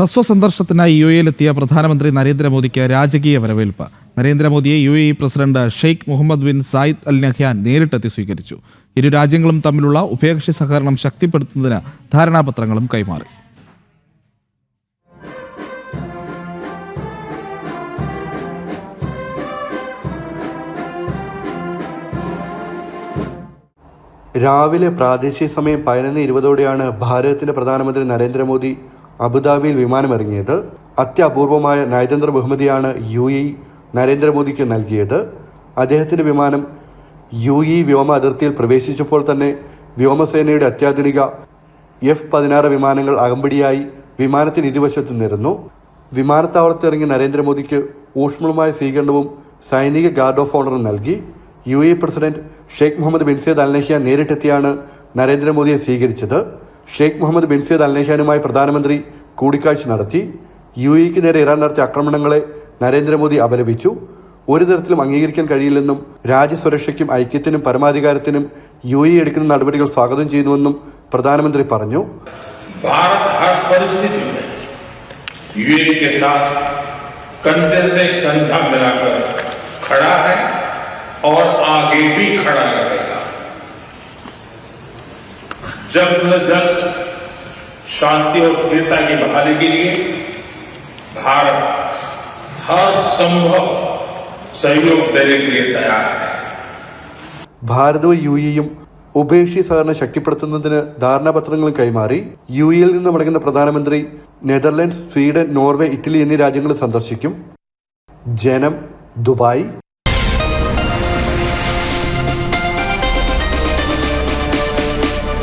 ഹ്രസ്വ സന്ദർശനത്തിനായി UAE-യിലെത്തിയ പ്രധാനമന്ത്രി നരേന്ദ്രമോദിക്ക് രാജകീയ വരവേൽപ്പ്. നരേന്ദ്രമോദിയെ UAE president Sheikh Muhammad bin Zayed Al Nahyan നേരിട്ടെത്തി സ്വീകരിച്ചു. ഇരു രാജ്യങ്ങളും തമ്മിലുള്ള ഉഭയകക്ഷി സഹകരണം ശക്തിപ്പെടുത്തുന്നതിന് ധാരണാപത്രങ്ങളും കൈമാറി. രാവിലെ പ്രാദേശിക സമയം 11:20 ഭാരതത്തിന്റെ പ്രധാനമന്ത്രി നരേന്ദ്രമോദി അബുദാബിയിൽ വിമാനമിറങ്ങിയത്. അത്യപൂർവമായ നയതന്ത്ര ബഹുമതിയാണ് UAE നരേന്ദ്രമോദിക്ക് നൽകിയത്. അദ്ദേഹത്തിന്റെ വിമാനം UAE വ്യോമ അതിർത്തിയിൽ പ്രവേശിച്ചപ്പോൾ തന്നെ വ്യോമസേനയുടെ അത്യാധുനിക F-16 വിമാനങ്ങൾ അകമ്പടിയായി വിമാനത്തിന് ഇരുവശത്തു നിന്നിരുന്നു. വിമാനത്താവളത്തിറങ്ങിയ നരേന്ദ്രമോദിക്ക് ഊഷ്മളമായ സ്വീകരണവും സൈനിക ഗാർഡ് ഓഫ് ഓണറും നൽകി. UAE president Sheikh Muhammad bin Zayed Al Nahyan നേരിട്ടെത്തിയാണ് നരേന്ദ്രമോദിയെ സ്വീകരിച്ചത്. Sheikh Muhammad bin Zayed Al നഹ്യാനുമായി പ്രധാനമന്ത്രി കൂടിക്കാഴ്ച നടത്തി. UAEക്ക് നേരെ ഇറാൻ നടത്തിയ ആക്രമണങ്ങളെ നരേന്ദ്രമോദി അപലപിച്ചു. ഒരു തരത്തിലും അംഗീകരിക്കാൻ കഴിയില്ലെന്നും രാജ്യസുരക്ഷയ്ക്കും ഐക്യത്തിനും പരമാധികാരത്തിനും UAE എടുക്കുന്ന നടപടികൾ സ്വാഗതം ചെയ്യുന്നുവെന്നും പ്രധാനമന്ത്രി പറഞ്ഞു. भारत हर परिस्थिति में UAE के साथ कंधे से कंधा मिलाकर खड़ा है और आगे भी खड़ा रहेगा. जल्द से जल्द शांति और स्थिरता की बहाली के लिए भारत हर संभव सहयोग देने के लिए तैयार है. ഭാരതവും UAEയും ഉഭയകക്ഷി സഹകരണം ശക്തിപ്പെടുത്തുന്നതിന് ധാരണാപത്രങ്ങളും കൈമാറി. UAEയിൽ നിന്ന് മടങ്ങുന്ന പ്രധാനമന്ത്രി നെതർലൻഡ്സ്, സ്വീഡൻ, നോർവേ, ഇറ്റലി എന്നീ രാജ്യങ്ങൾ സന്ദർശിക്കും. ജനം, ദുബായ്.